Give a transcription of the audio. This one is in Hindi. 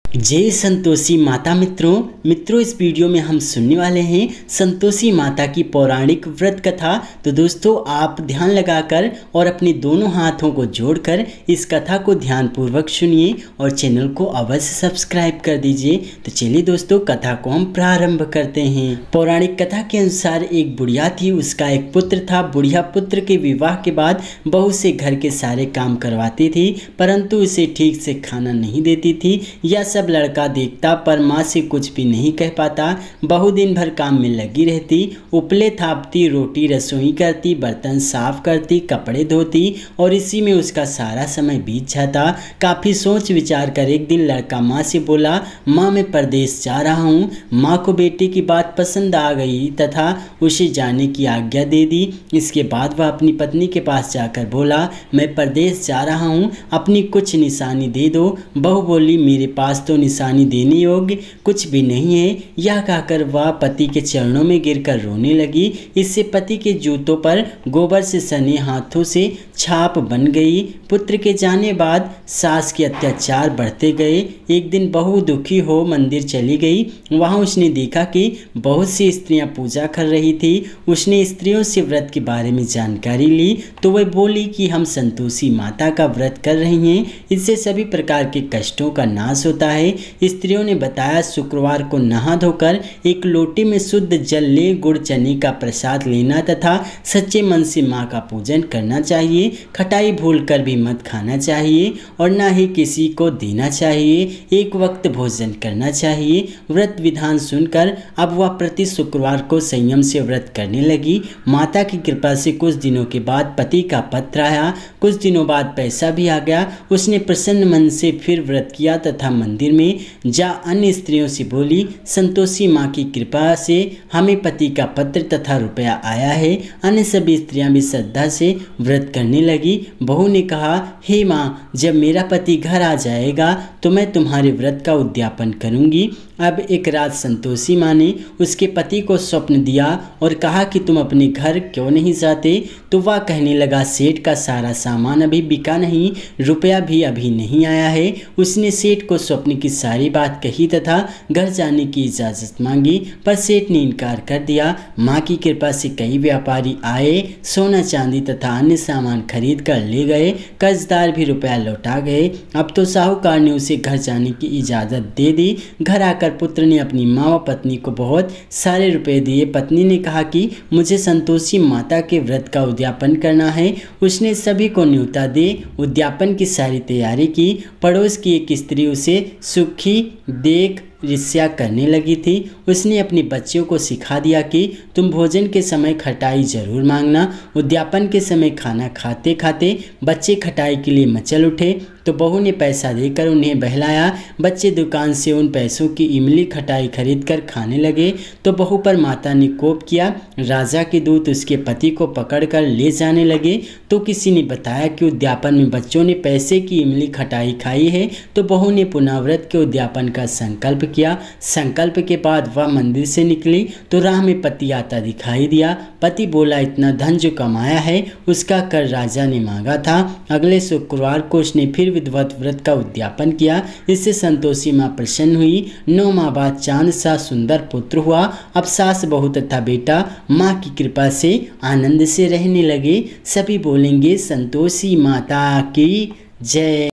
जय संतोषी माता। मित्रों इस वीडियो में हम सुनने वाले हैं संतोषी माता की पौराणिक व्रत कथा। तो दोस्तों आप ध्यान लगाकर और अपने दोनों हाथों को जोड़कर इस कथा को ध्यानपूर्वक सुनिए और चैनल को अवश्य सब्सक्राइब कर दीजिए। तो चलिए दोस्तों कथा को हम प्रारंभ करते हैं। पौराणिक कथा के अनुसार एक बुढ़िया थी, उसका एक पुत्र था। बुढ़िया पुत्र के विवाह के बाद बहू से घर के सारे काम करवाती थी, परंतु उसे ठीक से खाना नहीं देती थी। यह सब लड़का देखता पर माँ से कुछ भी नहीं कह पाता। बहू दिन भर काम में लगी रहती, उपले थापती, रोटी रसोई करती, बर्तन साफ करती, कपड़े धोती और इसी में उसका सारा समय बीत जाता। काफ़ी सोच विचार कर एक दिन लड़का माँ से बोला, माँ मैं परदेश जा रहा हूँ। माँ को बेटे की बात पसंद आ गई तथा उसे जाने की आज्ञा दे दी। इसके बाद वह अपनी पत्नी के पास जाकर बोला, मैं परदेश जा रहा हूँ, अपनी कुछ निशानी दे दो। बहू बोली, मेरे पास तो निशानी देने योग्य कुछ भी नहीं है। यह कहकर वह पति के चरणों में गिरकर रोने लगी। इससे पति के जूतों पर गोबर से सने हाथों से छाप बन गई। पुत्र के जाने बाद सास के अत्याचार बढ़ते गए। एक दिन बहू दुखी हो मंदिर चली गई। वहां उसने देखा कि बहुत सी स्त्रियां पूजा कर रही थी। उसने स्त्रियों से व्रत के बारे में जानकारी ली तो वह बोली कि हम संतोषी माता का व्रत कर रही हैं, इससे सभी प्रकार के कष्टों का नाश होता है। स्त्रियों ने बताया, शुक्रवार को नहा धोकर एक लोटे में शुद्ध जल ले, गुड़ चने का प्रसाद लेना तथा सच्चे मन से माँ का पूजन करना चाहिए। खटाई भूलकर भी मत खाना चाहिए और ना ही किसी को देना चाहिए। एक वक्त भोजन करना चाहिए। व्रत विधान सुनकर अब वह प्रति शुक्रवार को संयम से व्रत करने लगी। माता की कृपा से कुछ दिनों के बाद पति का पत्र आया। कुछ दिनों बाद पैसा भी आ गया। उसने प्रसन्न मन से फिर व्रत किया तथा मंदिर में जा अन्य स्त्रियों से बोली, संतोषी माँ की कृपा से हमें पति का पत्र तथा रुपया आया है। अन्य सभी स्त्रियां भी श्रद्धा से व्रत करने लगी। बहू ने कहा, हे माँ, जब मेरा पति घर आ जाएगा तो मैं तुम्हारे व्रत का उद्यापन करूंगी। अब एक रात संतोषी माँ ने उसके पति को स्वप्न दिया और कहा कि तुम अपने घर क्यों नहीं जाते। तो वह कहने लगा, सेठ का सारा सामान अभी बिका नहीं, रुपया भी अभी नहीं आया है। उसने सेठ को स्वप्न की सारी बात कही तथा घर जाने की इजाज़त मांगी, पर सेठ ने इनकार कर दिया। माँ की कृपा से कई व्यापारी आए, सोना चांदी तथा अन्य सामान खरीद कर ले गए। कर्जदार भी रुपया लौटा गए। अब तो साहूकार ने उसे घर जाने की इजाज़त दे दी। घर आकर पुत्र ने अपनी माँ व पत्नी को बहुत सारे रुपए दिए। पत्नी ने कहा कि मुझे संतोषी माता के व्रत का उद्यापन करना है। उसने सभी को न्योता दे उद्यापन की सारी तैयारी की। पड़ोस की एक स्त्री उसे सुखी देख ईर्ष्या करने लगी थी। उसने अपने बच्चों को सिखा दिया कि तुम भोजन के समय खटाई जरूर मांगना। उद्यापन के समय खाना खाते खाते बच्चे खटाई के लिए मचल उठे तो बहू ने पैसा देकर उन्हें बहलाया। बच्चे दुकान से उन पैसों की इमली खटाई खरीद कर खाने लगे तो बहू पर माता ने कोप किया। राजा के दूत उसके पति को पकड़कर ले जाने लगे तो किसी ने बताया कि उद्यापन में बच्चों ने पैसे की इमली खटाई खाई है। तो बहू ने पुनः व्रत के उद्यापन का संकल्प किया। संकल्प के बाद वह मंदिर से निकली तो राह में पति आता दिखाई दिया। पति बोला, इतना धन जो कमाया है उसका कर राजा ने मांगा था। अगले शुक्रवार को उसने फिर विधिवत व्रत का उद्यापन किया। इससे संतोषी माँ प्रसन्न हुई। 9 माह बाद चांद सा सुंदर पुत्र हुआ। अब सास बहू तथा बेटा माँ की कृपा से आनंद से रहने लगे। सभी बोलेंगे संतोषी माता की जय।